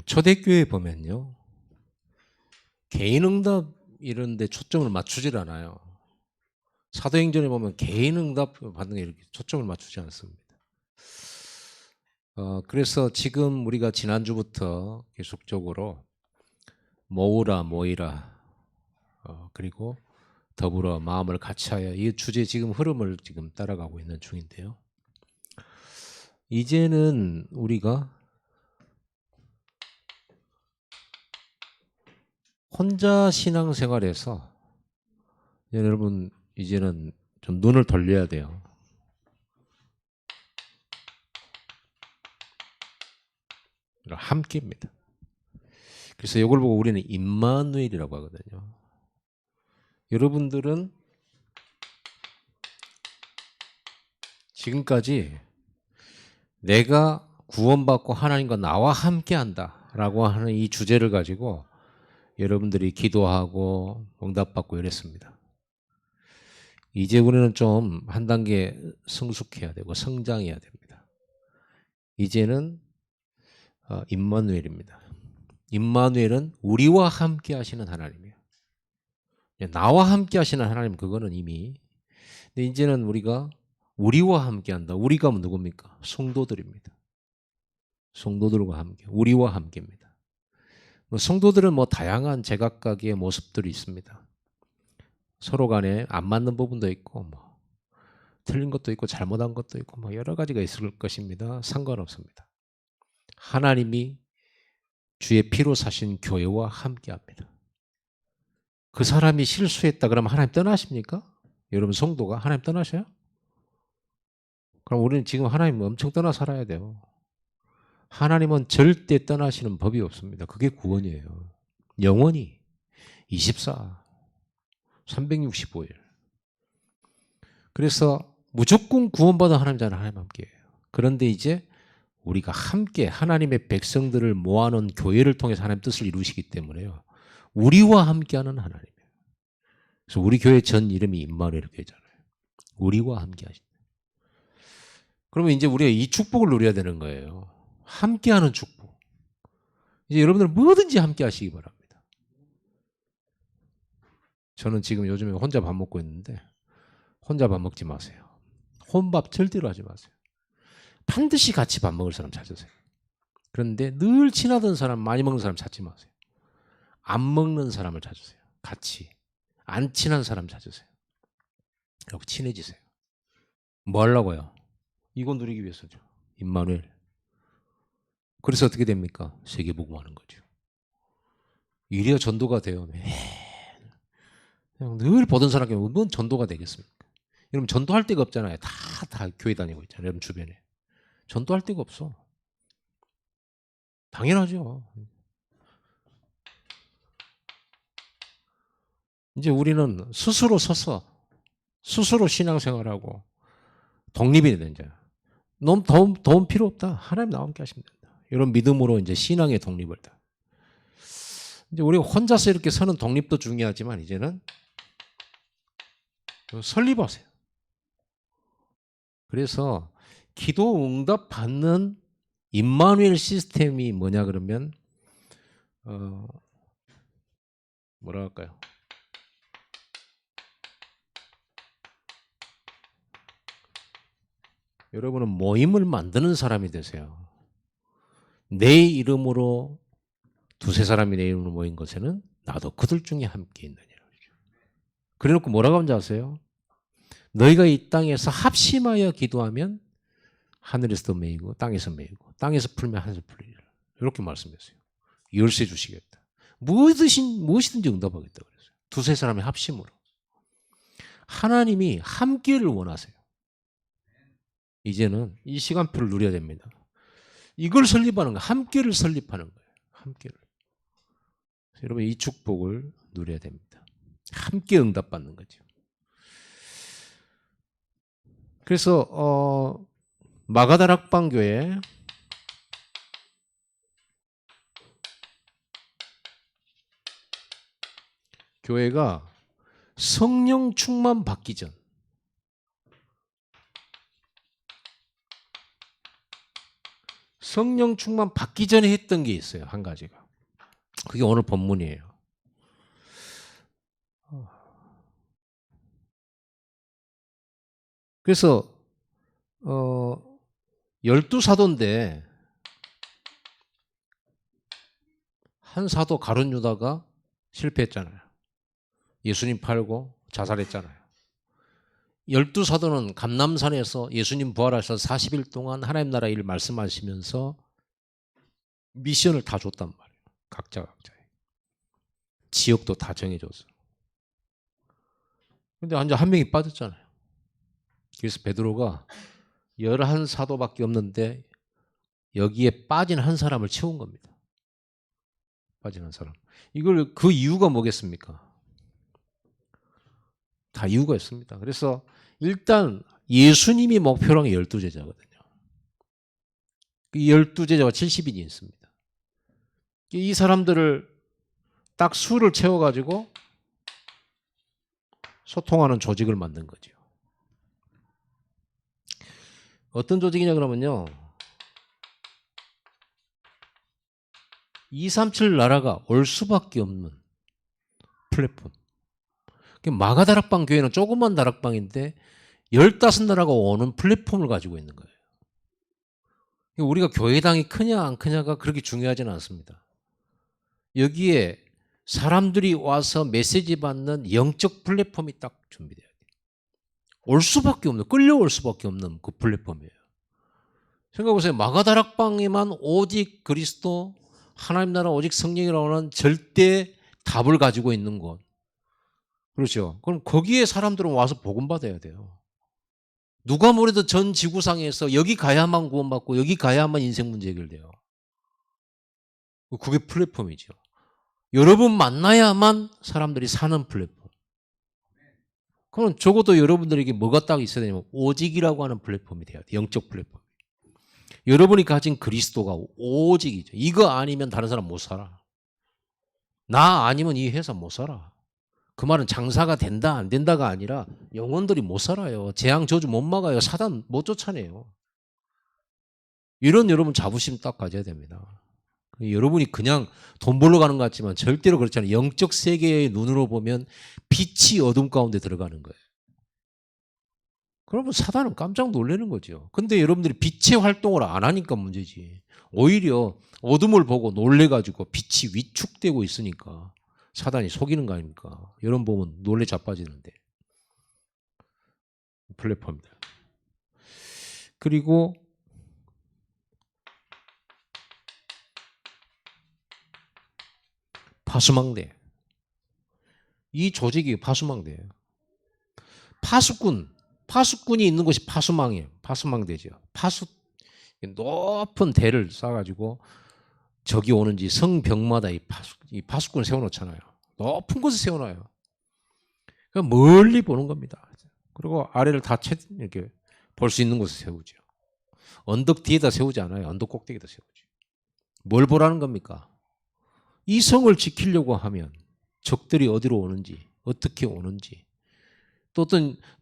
초대교회 보면요, 개인응답 이런 데 초점을 맞추질 않아요. 사도행전에 보면 개인응답 받는 게 이렇게 초점을 맞추지 않습니다. 그래서 지금 우리가 지난주부터 계속적으로 모으라 모이라, 그리고 더불어 마음을 같이하여, 이 주제 지금 흐름을 지금 따라가고 있는 중인데요. 이제는 우리가 혼자 신앙생활에서 여러분 이제는 좀 눈을 돌려야 돼요. 함께입니다. 그래서 이걸 보고 우리는 임마누엘이라고 하거든요. 여러분들은 지금까지 내가 구원받고 하나님과 나와 함께한다라고 하는 이 주제를 가지고 여러분들이 기도하고 응답받고 이랬습니다. 이제 우리는 좀 한 단계 성숙해야 되고 성장해야 됩니다. 이제는 임마누엘입니다. 임마누엘은 우리와 함께 하시는 하나님이에요. 나와 함께 하시는 하나님, 그거는 이미. 근데 이제는 우리와 함께 한다. 우리가 누굽니까? 성도들입니다. 성도들과 함께, 우리와 함께입니다. 성도들은 다양한 제각각의 모습들이 있습니다. 서로 간에 안 맞는 부분도 있고, 틀린 것도 있고, 잘못한 것도 있고, 여러 가지가 있을 것입니다. 상관없습니다. 하나님이 주의 피로 사신 교회와 함께 합니다. 그 사람이 실수했다 그러면 하나님 떠나십니까? 여러분 성도가 하나님 떠나셔요? 그럼 우리는 지금 하나님 엄청 떠나 살아야 돼요. 하나님은 절대 떠나시는 법이 없습니다. 그게 구원이에요. 영원히 24, 365일. 그래서 무조건 구원받은 하나님자는 하나님 함께해요. 그런데 이제 우리가 함께 하나님의 백성들을 모아놓은 교회를 통해서 하나님 뜻을 이루시기 때문에요. 우리와 함께하는 하나님이에요. 그래서 우리 교회 전 이름이 임마누엘 교회잖아요. 우리와 함께 하신다. 그러면 이제 우리가 이 축복을 누려야 되는 거예요. 함께하는 축복. 이제 여러분들 뭐든지 함께 하시기 바랍니다. 저는 지금 요즘에 혼자 밥 먹고 있는데 혼자 밥 먹지 마세요. 혼밥 절대로 하지 마세요. 반드시 같이 밥 먹을 사람 찾으세요. 그런데 늘 친하던 사람, 많이 먹는 사람 찾지 마세요. 안 먹는 사람을 찾으세요. 같이. 안 친한 사람 찾으세요. 그리고 친해지세요. 뭐 하려고요? 이거 누리기 위해서죠. 임마누엘. 그래서 어떻게 됩니까? 세계복음하는 거죠. 이래야 전도가 돼요. 그냥 늘 보던 사람에게 뭔 전도가 되겠습니까? 여러분 전도할 데가 없잖아요. 다 교회 다니고 있잖아요. 여러분 주변에. 전도할 데가 없어. 당연하죠. 이제 우리는 스스로 서서 스스로 신앙생활하고 독립이 되는 자야. 너무 도움 필요 없다. 하나님 나와 함께 하시면 된다. 이런 믿음으로 이제 신앙의 독립을 다. 이제 우리가 혼자서 이렇게 서는 독립도 중요하지만 이제는 설립하세요. 그래서 기도 응답 받는 임마누엘 시스템이 뭐냐 그러면 뭐라 할까요? 여러분은 모임을 만드는 사람이 되세요. 내 이름으로 두세 사람이 내 이름으로 모인 것에는 나도 그들 중에 함께 있느니라. 그래놓고 뭐라고 하는지 아세요? 너희가 이 땅에서 합심하여 기도하면 하늘에서도 메이고 땅에서 메이고 땅에서 풀면 하늘에서 풀리리라. 이렇게 말씀했어요. 열쇠 주시겠다. 무엇이든지 응답하겠다 그랬어요. 두세 사람의 합심으로. 하나님이 함께를 원하세요. 이제는 이 시간표를 누려야 됩니다. 이걸 설립하는 거예요. 함께를 설립하는 거예요. 함께를. 여러분 이 축복을 누려야 됩니다. 함께 응답받는 거죠. 그래서 마가다 락방교회 교회가 성령 충만 받기 전 성령 충만 받기 전에 했던 게 있어요. 한 가지가. 그게 오늘 본문이에요. 그래서 12사도인데 한 사도 가룟 유다가 실패했잖아요. 예수님 팔고 자살했잖아요. 12사도는 감람산에서 예수님 부활하셔서 40일 동안 하나님 나라 일 말씀하시면서 미션을 다 줬단 말이에요. 각자에. 지역도 다 정해줬어. 근데 완전 한 명이 빠졌잖아요. 그래서 베드로가 11사도밖에 없는데 여기에 빠진 한 사람을 채운 겁니다. 빠진 한 사람. 이걸 그 이유가 뭐겠습니까? 다 이유가 있습니다. 그래서 일단 예수님이 목표로 한 게 12제자거든요. 그 12제자가 70인이 있습니다. 이 사람들을 딱 수를 채워가지고 소통하는 조직을 만든 거죠. 어떤 조직이냐 그러면요. 237 나라가 올 수밖에 없는 플랫폼. 마가다락방 교회는 조그만 다락방인데 15나라가 오는 플랫폼을 가지고 있는 거예요. 우리가 교회당이 크냐 안 크냐가 그렇게 중요하지는 않습니다. 여기에 사람들이 와서 메시지 받는 영적 플랫폼이 딱 준비돼야 돼요. 올 수밖에 없는, 끌려올 수밖에 없는 그 플랫폼이에요. 생각해보세요. 마가다락방에만 오직 그리스도, 하나님 나라 오직 성령이라고 하는 절대 답을 가지고 있는 곳. 그렇죠. 그럼 거기에 사람들은 와서 복음받아야 돼요. 누가 뭐래도 전 지구상에서 여기 가야만 구원받고 여기 가야만 인생 문제 해결돼요. 그게 플랫폼이죠. 여러분 만나야만 사람들이 사는 플랫폼. 그럼 적어도 여러분들에게 뭐가 딱 있어야 되냐면 오직이라고 하는 플랫폼이 돼야 돼요. 영적 플랫폼. 여러분이 가진 그리스도가 오직이죠. 이거 아니면 다른 사람 못 살아. 나 아니면 이 회사 못 살아. 그 말은 장사가 된다 안 된다가 아니라 영혼들이 못 살아요. 재앙 저주 못 막아요. 사단 못 쫓아내요. 이런 여러분 자부심 딱 가져야 됩니다. 여러분이 그냥 돈 벌러 가는 것 같지만 절대로 그렇지 않아요. 영적 세계의 눈으로 보면 빛이 어둠 가운데 들어가는 거예요. 그러면 사단은 깜짝 놀라는 거죠. 근데 여러분들이 빛의 활동을 안 하니까 문제지. 오히려 어둠을 보고 놀래가지고 빛이 위축되고 있으니까 사단이 속이는 거 아닙니까? 여러분 보면 놀래 자빠지는데. 플랫폼입니다. 그리고 파수망대. 이 조직이 파수망대예요. 파수꾼이 있는 곳이 파수망이에요. 파수망대죠. 높은 대를 쌓아가지고 적이 오는지 성벽마다 이 파수꾼을 세워놓잖아요. 높은 곳에 세워놔요. 그러니까 멀리 보는 겁니다. 그리고 아래를 다 이렇게 볼 수 있는 곳에 세우죠. 언덕 뒤에다 세우지 않아요. 언덕 꼭대기에다 세우죠. 뭘 보라는 겁니까? 이 성을 지키려고 하면 적들이 어디로 오는지, 어떻게 오는지,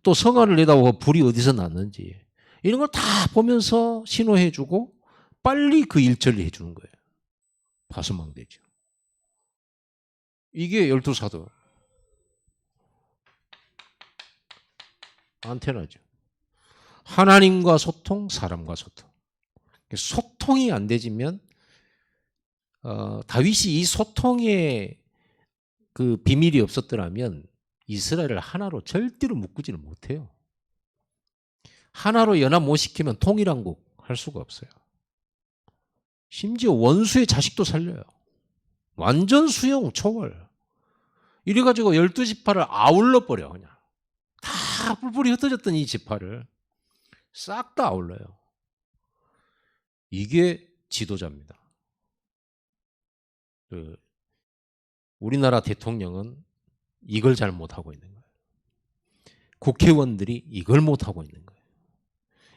또 성안을 내다보고 불이 어디서 났는지 이런 걸 다 보면서 신호해주고 빨리 그 일 처리해주는 거예요. 파수망대죠. 이게 12사도. 안테나죠. 하나님과 소통, 사람과 소통. 소통이 안 되지면 다윗이 이 소통의 그 비밀이 없었더라면 이스라엘을 하나로 절대로 묶지를 못해요. 하나로 연합 못 시키면 통일한국 할 수가 없어요. 심지어 원수의 자식도 살려요. 완전 수용 초월. 이래가지고 12지파를 아울러 버려 그냥. 다 뿔뿔이 흩어졌던 이 지파를 싹 다 아울러요. 이게 지도자입니다. 우리나라 대통령은 이걸 잘 못하고 있는 거예요. 국회의원들이 이걸 못하고 있는 거예요.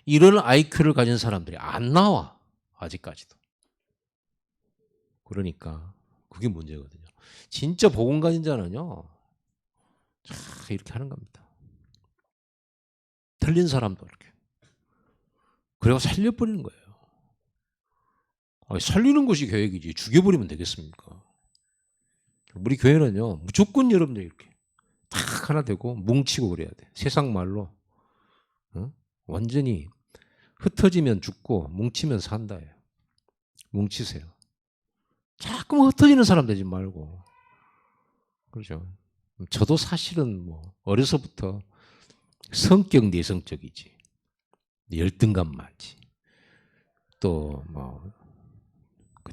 이런 IQ를 가진 사람들이 안 나와. 아직까지도. 그러니까 그게 문제거든요. 진짜 복음 가진 자는요. 이렇게 하는 겁니다. 틀린 사람도 이렇게. 그리고 살려버리는 거예요. 살리는 것이 교육이지 죽여버리면 되겠습니까? 우리 교회는요 무조건 여러분들 이렇게 딱 하나 되고 뭉치고 그래야 돼. 세상 말로 완전히 흩어지면 죽고 뭉치면 산다예요. 뭉치세요. 자꾸 흩어지는 사람 되지 말고. 그렇죠. 저도 사실은 뭐 어려서부터 성격 내성적이지. 열등감 많지. 또 뭐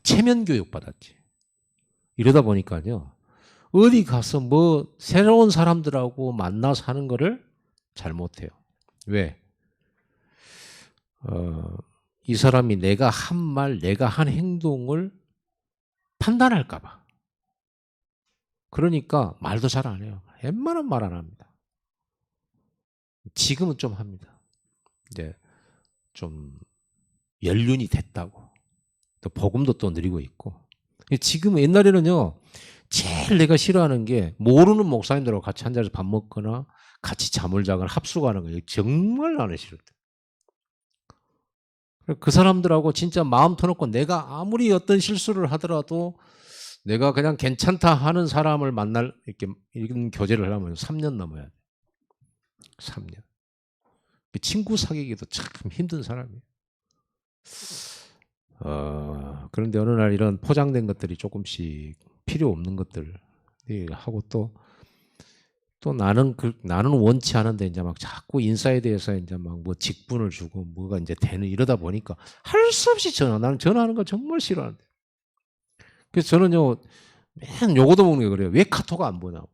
체면 교육 받았지. 이러다 보니까요. 어디 가서 뭐 새로운 사람들하고 만나서 하는 거를 잘 못해요. 왜? 이 사람이 내가 한 말, 내가 한 행동을 판단할까 봐. 그러니까 말도 잘 안 해요. 웬만한 말 안 합니다. 지금은 좀 합니다. 이제 좀 연륜이 됐다고. 또 복음도 또 누리고 있고. 지금 옛날에는요. 제일 내가 싫어하는 게 모르는 목사님들하고 같이 앉아서 밥 먹거나 같이 잠을 자거나 합숙하는 거예요. 정말 나는 싫을 때. 그 사람들하고 진짜 마음 터놓고 내가 아무리 어떤 실수를 하더라도 내가 그냥 괜찮다 하는 사람을 만날 이런 교제를 하려면 3년 넘어야 돼. 3년. 친구 사귀기도 참 힘든 사람이에요. 그런데 어느 날 이런 포장된 것들이 조금씩 필요 없는 것들 하고 또 나는 원치 않은데 이제 막 자꾸 인사에 대해서 이제 막 뭐 직분을 주고 뭐가 이제 되는 이러다 보니까 할 수 없이 나는 전화하는 거 정말 싫어하는데. 그래서 저는요 맨 요거도 먹는 게 그래요. 왜 카톡을 안 보냐고.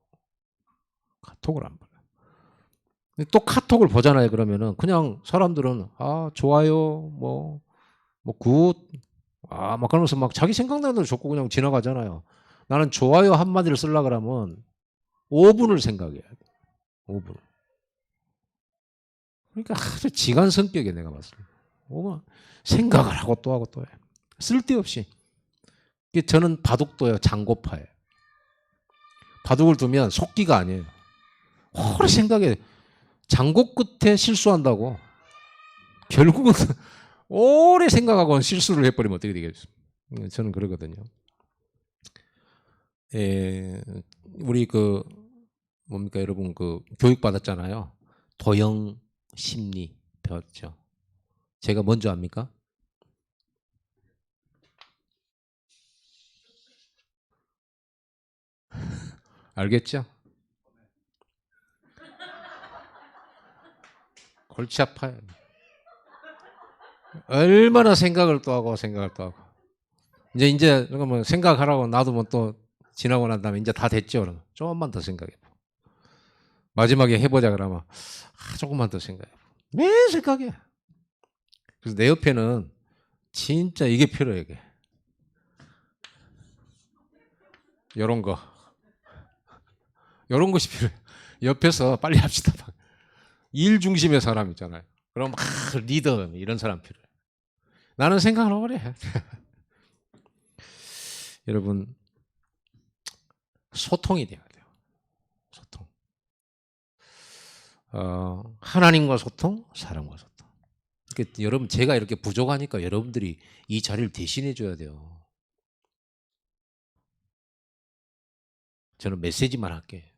카톡을 안 보냐. 또 카톡을 보잖아요. 그러면은 그냥 사람들은 좋아요 뭐 굿 막 그러면서 막 자기 생각나는 대로 적고 그냥 지나가잖아요. 나는 좋아요 한마디를 쓰려고 그러면 5분을 생각해야 돼. 5분. 그러니까 아주 지간 성격에 내가 봤을 때. 생각을 하고 또 하고 또 해. 쓸데없이. 저는 바둑도요 장고파예요. 바둑을 두면 속기가 아니에요. 오래 생각해. 장고 끝에 실수한다고. 결국은 오래 생각하고 실수를 해버리면 어떻게 되겠어요? 저는 그러거든요. 우리 뭡니까 여러분 교육 받았잖아요. 도형 심리 배웠죠. 제가 먼저 합니까? 알겠죠? 골치 아파요. 얼마나 생각을 또 하고 이제 뭐 생각하라고 놔두면 또 지나고 난 다음에 이제 다 됐죠. 그러면 조금만 더 생각해. 마지막에 해보자 그러면 조금만 더 생각해. 매일 생각해. 그래서 내 옆에는 진짜 이게 필요해. 이게. 이런 거. 이런 것이 필요해. 옆에서 빨리 합시다. 일 중심의 사람 있잖아요. 그럼 리더 이런 사람 필요해. 나는 생각을 오래 해. 여러분 소통이 돼야 돼요. 소통. 하나님과 소통, 사람과 소통. 그러니까 여러분 제가 이렇게 부족하니까 여러분들이 이 자리를 대신해 줘야 돼요. 저는 메시지만 할게.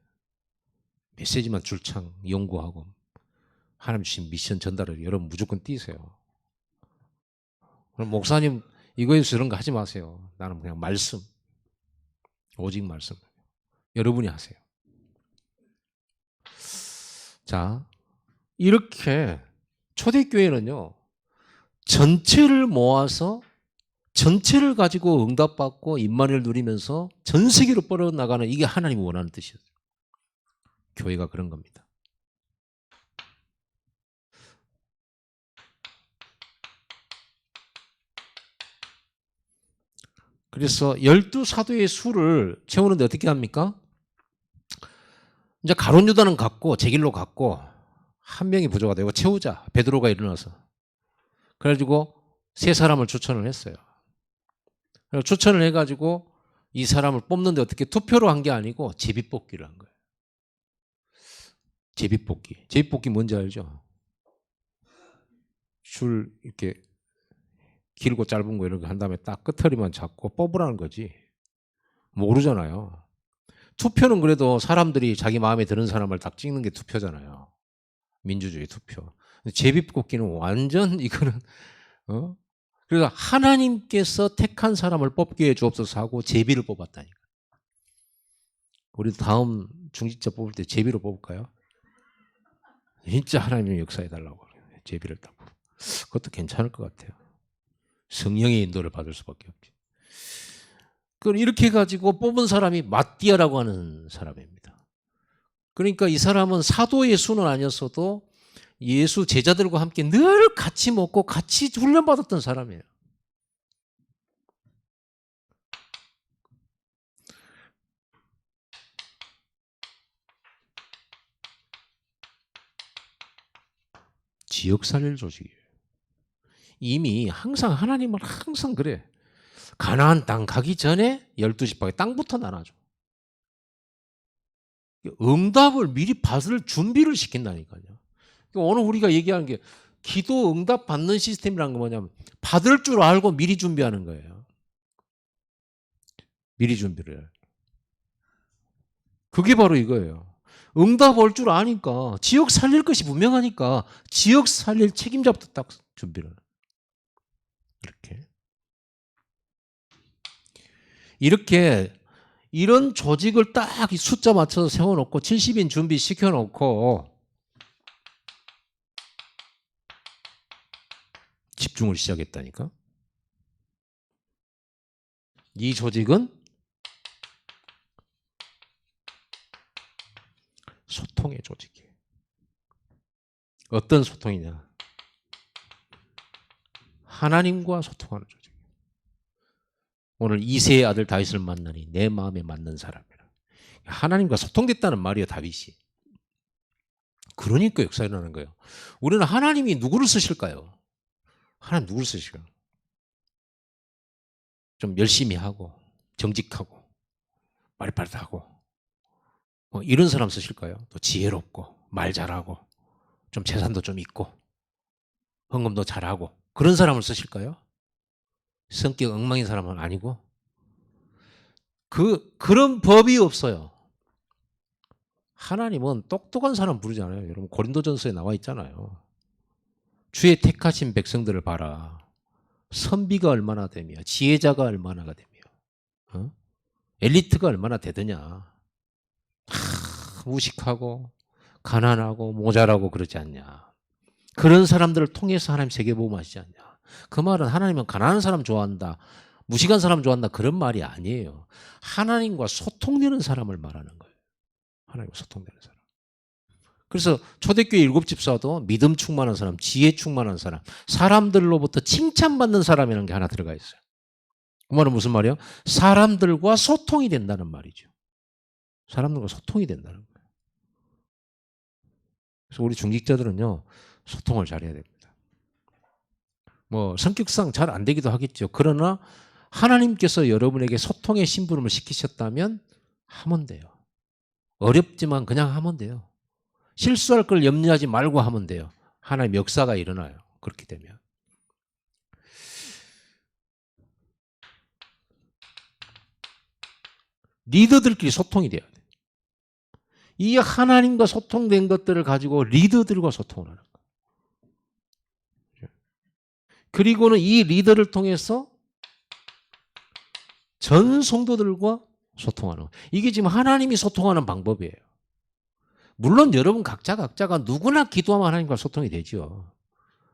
메시지만 줄창 연구하고 하나님 주신 미션 전달을 여러분 무조건 뛰세요. 그럼 목사님 이거에서 이런 거 하지 마세요. 나는 그냥 말씀. 오직 말씀. 여러분이 하세요. 자, 이렇게 초대교회는요. 전체를 모아서 전체를 가지고 응답받고 임마누엘 누리면서 전 세계로 뻗어나가는 이게 하나님이 원하는 뜻이에요. 교회가 그런 겁니다. 그래서 12사도의 수를 채우는데 어떻게 합니까? 이제 가룟 유다는 갔고 제 길로 갔고 한 명이 부족하다. 이거 채우자. 베드로가 일어나서. 그래가지고 세 사람을 추천을 했어요. 추천을 해가지고 이 사람을 뽑는데 어떻게 투표로 한 게 아니고 제비뽑기를 한 거예요. 제비뽑기. 제비뽑기 뭔지 알죠? 줄 이렇게 길고 짧은 거 이런 거 한 다음에 딱 끝머리만 잡고 뽑으라는 거지. 모르잖아요. 투표는 그래도 사람들이 자기 마음에 드는 사람을 딱 찍는 게 투표잖아요. 민주주의 투표. 제비뽑기는 완전 이거는 그래서 하나님께서 택한 사람을 뽑게 해 주옵소서 하고 제비를 뽑았다니까. 우리도 다음 중직자 뽑을 때 제비로 뽑을까요? 진짜 하나님의 역사해 달라고 그래요. 제비를 딱. 그것도 괜찮을 것 같아요. 성령의 인도를 받을 수밖에 없지. 그럼 이렇게 가지고 뽑은 사람이 마띠아라고 하는 사람입니다. 그러니까 이 사람은 사도의 수는 아니었어도 예수 제자들과 함께 늘 같이 먹고 같이 훈련받았던 사람이에요. 지역살릴 조직이에요. 이미 항상 하나님은 항상 그래. 가나안 땅 가기 전에 12지파에 땅부터 나눠줘. 응답을 미리 받을 준비를 시킨다니까요. 오늘 우리가 얘기하는 게 기도 응답 받는 시스템이란 건 뭐냐면 받을 줄 알고 미리 준비하는 거예요. 미리 준비를 해요. 그게 바로 이거예요. 응답 올 줄 아니까 지역 살릴 것이 분명하니까 지역 살릴 책임자부터 딱 준비를 해요. 이렇게 이런 조직을 딱 숫자 맞춰서 세워놓고 70인 준비 시켜놓고 집중을 시작했다니까. 이 조직은 소통의 조직이에요. 어떤 소통이냐? 하나님과 소통하는 조직. 오늘 이세의 아들 다윗을 만나니 내 마음에 맞는 사람이라. 하나님과 소통됐다는 말이에요, 다윗이. 그러니까 역사 일어나는 거예요. 우리는 하나님이 누구를 쓰실까요? 하나님 누구를 쓰실까요? 좀 열심히 하고 정직하고 말빠르하고 이런 사람 쓰실까요? 또 지혜롭고 말 잘하고 좀 재산도 좀 있고 헌금도 잘하고 그런 사람을 쓰실까요? 성격 엉망인 사람은 아니고 그런 법이 없어요. 하나님은 똑똑한 사람 부르잖아요. 여러분 고린도전서에 나와 있잖아요. 주의 택하신 백성들을 봐라. 선비가 얼마나 되며 지혜자가 얼마나 되며 엘리트가 얼마나 되느냐. 무식하고 가난하고 모자라고 그러지 않냐. 그런 사람들을 통해서 하나님 세계복음 하시지 않냐. 그 말은 하나님은 가난한 사람 좋아한다. 무식한 사람 좋아한다. 그런 말이 아니에요. 하나님과 소통되는 사람을 말하는 거예요. 하나님과 소통되는 사람. 그래서 초대교회 7집사도 믿음 충만한 사람, 지혜 충만한 사람, 사람들로부터 칭찬받는 사람이라는 게 하나 들어가 있어요. 그 말은 무슨 말이에요? 사람들과 소통이 된다는 말이죠. 사람들과 소통이 된다는 거예요. 그래서 우리 중직자들은요, 소통을 잘해야 됩니다. 뭐 성격상 잘 안 되기도 하겠죠. 그러나 하나님께서 여러분에게 소통의 심부름을 시키셨다면 하면 돼요. 어렵지만 그냥 하면 돼요. 실수할 걸 염려하지 말고 하면 돼요. 하나님 역사가 일어나요. 그렇게 되면. 리더들끼리 소통이 돼야 돼요. 이 하나님과 소통된 것들을 가지고 리더들과 소통을 하는 거예요. 그리고는 이 리더를 통해서 전 성도들과 소통하는 거예요. 이게 지금 하나님이 소통하는 방법이에요. 물론 여러분 각자가 누구나 기도하면 하나님과 소통이 되죠.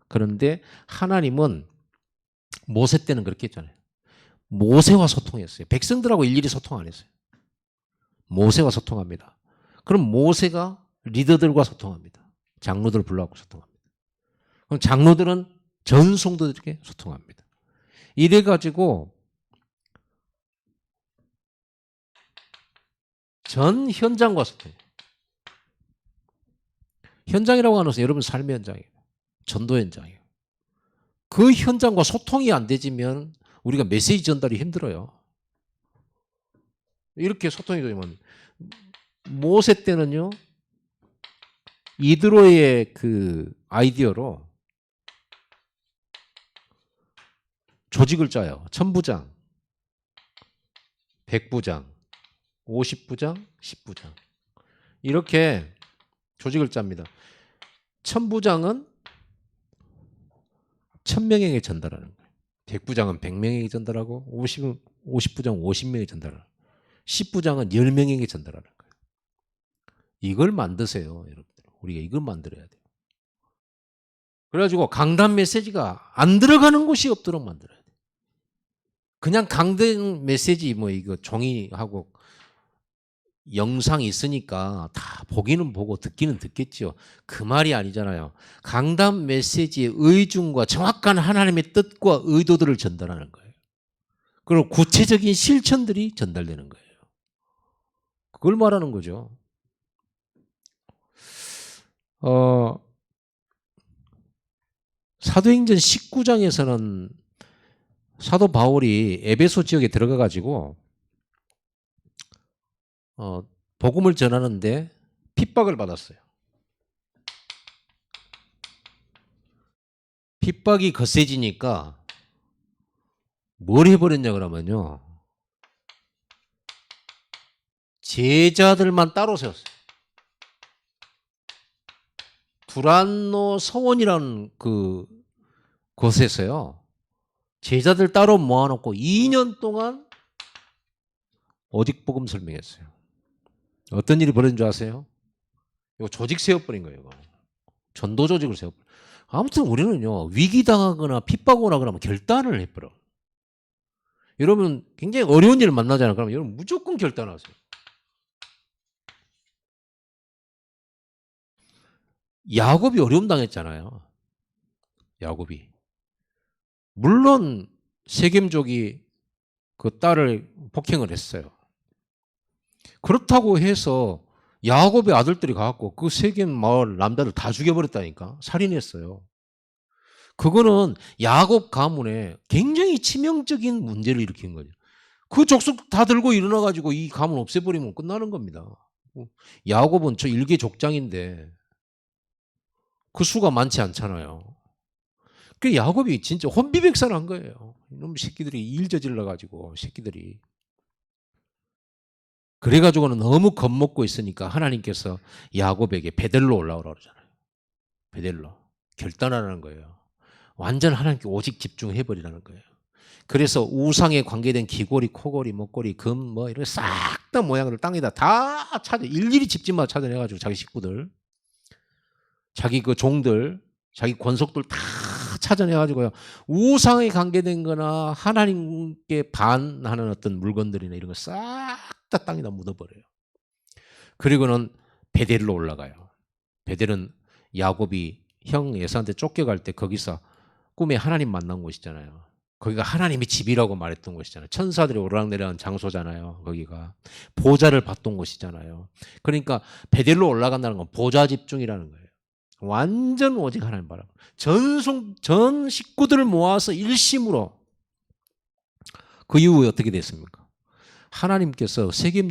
그런데 하나님은 모세 때는 그렇게 했잖아요. 모세와 소통했어요. 백성들하고 일일이 소통 안 했어요. 모세와 소통합니다. 그럼 모세가 리더들과 소통합니다. 장로들 불러갖고 소통합니다. 그럼 장로들은 전 성도들에게 소통합니다. 이래가지고 전 현장과 소통해요. 현장이라고 하는 것은 여러분 삶의 현장이에요. 전도 현장이에요. 그 현장과 소통이 안 되지면 우리가 메시지 전달이 힘들어요. 이렇게 소통이 되면 모세 때는요, 이드로의 그 아이디어로 조직을 짜요. 1000부장, 100부장, 50부장, 10부장. 이렇게 조직을 짭니다. 1000부장은 1000명에게 전달하는 거예요. 100부장은 100명에게 전달하고 50부장 50명에게 전달하고 10부장은 10명에게 전달하는 거예요. 이걸 만드세요, 여러분들. 우리가 이걸 만들어야 돼요. 그래가지고 강단 메시지가 안 들어가는 곳이 없도록 만들어야 돼요. 그냥 강단 메시지 뭐 이거 종이하고 영상이 있으니까 다 보기는 보고 듣기는 듣겠죠. 그 말이 아니잖아요. 강단 메시지의 의중과 정확한 하나님의 뜻과 의도들을 전달하는 거예요. 그리고 구체적인 실천들이 전달되는 거예요. 그걸 말하는 거죠. 사도행전 19장에서는 사도 바울이 에베소 지역에 들어가 가지고 복음을 전하는데 핍박을 받았어요. 핍박이 거세지니까 뭘 해버렸냐 그러면요. 제자들만 따로 세웠어요. 두란노 서원이라는 그 곳에서요. 제자들 따로 모아놓고 2년 동안 오직 복음 설명했어요. 어떤 일이 벌어진 줄 아세요? 이거 조직 세워버린 거예요. 이거. 전도 조직을 세워버려. 아무튼 우리는요. 위기당하거나 핍박오나 그러면 결단을 해버려. 여러분 굉장히 어려운 일을 만나잖아요. 그러면 여러분 무조건 결단하세요. 야곱이 어려움 당했잖아요. 야곱이. 물론 세겜족이 그 딸을 폭행을 했어요. 그렇다고 해서 야곱의 아들들이 가갖고 그 세겜 마을 남자들 다 죽여버렸다니까. 살인했어요. 그거는 야곱 가문에 굉장히 치명적인 문제를 일으킨 거죠. 그 족속 다 들고 일어나가지고 이 가문 없애버리면 끝나는 겁니다. 야곱은 저 일개 족장인데 그 수가 많지 않잖아요. 그 야곱이 진짜 혼비백산한 거예요. 이놈 새끼들이 일 저질러가지고 새끼들이. 그래가지고는 너무 겁먹고 있으니까 하나님께서 야곱에게 베델로 올라오라고 그러잖아요. 베델로. 결단하라는 거예요. 완전 하나님께 오직 집중해버리라는 거예요. 그래서 우상에 관계된 귀고리, 코고리, 목고리, 금 뭐 이런 싹 다 모양을 땅에다 다 찾아 일일이 집집마다 찾아내가지고 자기 식구들, 자기 그 종들, 자기 권속들 다 찾아내가지고요. 우상에 관계된 거나 하나님께 반하는 어떤 물건들이나 이런 거 싹 다 땅에다 묻어버려요. 그리고는 베델로 올라가요. 베델은 야곱이 형 에사한테 쫓겨갈 때 거기서 꿈에 하나님 만난 곳이잖아요. 거기가 하나님의 집이라고 말했던 곳이잖아요. 천사들이 오르락내리한 장소잖아요. 거기가 보좌를 받던 곳이잖아요. 그러니까 베델로 올라간다는 건 보좌 집중이라는 거예요. 완전 오직 하나님 바라고. 전 식구들을 모아서 일심으로. 그 이후에 어떻게 됐습니까? 하나님께서 세겜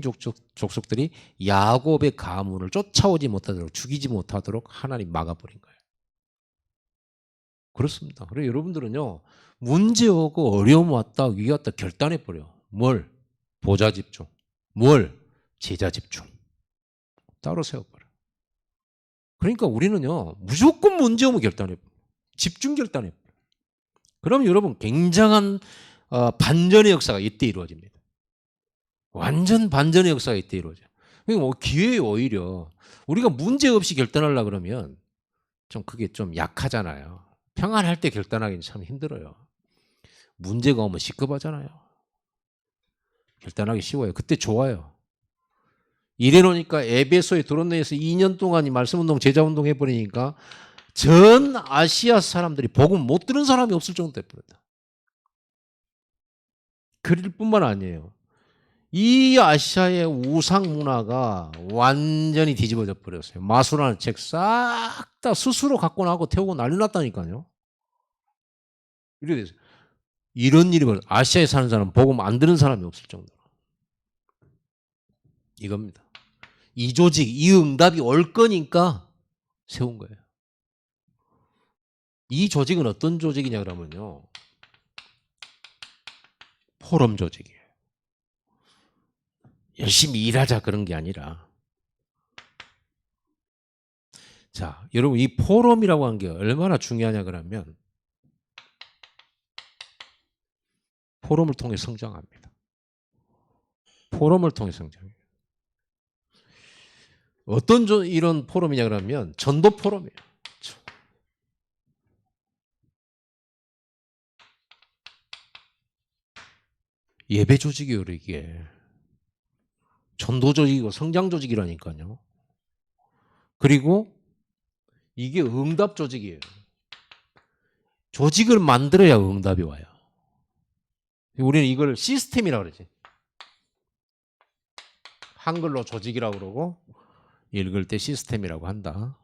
족속들이 야곱의 가문을 쫓아오지 못하도록, 죽이지 못하도록 하나님 막아버린 거예요. 그렇습니다. 그래서 여러분들은요, 문제 오고 어려움 왔다, 위기 왔다 결단해버려. 뭘? 보좌 집중. 뭘? 제자 집중. 따로 세워버려. 그러니까 우리는요, 무조건 문제 오면 결단해버려. 집중 결단해버려. 그럼 여러분, 굉장한 반전의 역사가 이때 이루어집니다. 완전 반전의 역사가 이때 이루어져요. 그러니까 뭐 기회예요, 오히려. 우리가 문제 없이 결단하려고 그러면 좀 그게 좀 약하잖아요. 평안할 때 결단하기는 참 힘들어요. 문제가 오면 시급하잖아요. 결단하기 쉬워요. 그때 좋아요. 이래놓으니까 에베소에 도론네에서 2년 동안 이 말씀운동, 제자운동 해버리니까 전 아시아 사람들이 복음 못 들은 사람이 없을 정도 돼버렸다. 그릴 뿐만 아니에요. 이 아시아의 우상 문화가 완전히 뒤집어져 버렸어요. 마술하는 책 싹 다 스스로 갖고 나고 태우고 난리 났다니까요. 이래 됐어요. 이런 일이 벌어요. 아시아에 사는 사람 복음 안 들은 사람이 없을 정도로. 이겁니다. 이 조직, 이 응답이 올 거니까 세운 거예요. 이 조직은 어떤 조직이냐 그러면요. 포럼 조직이에요. 열심히 일하자 그런 게 아니라. 자, 여러분 이 포럼이라고 하는 게 얼마나 중요하냐 그러면 포럼을 통해 성장합니다. 포럼을 통해 성장해요. 어떤 이런 포럼이냐 그러면 전도 포럼이에요. 예배 조직이에요, 이게. 전도 조직이고 성장 조직이라니까요. 그리고 이게 응답 조직이에요. 조직을 만들어야 응답이 와요. 우리는 이걸 시스템이라고 그러지. 한글로 조직이라고 그러고 읽을 때 시스템이라고 한다.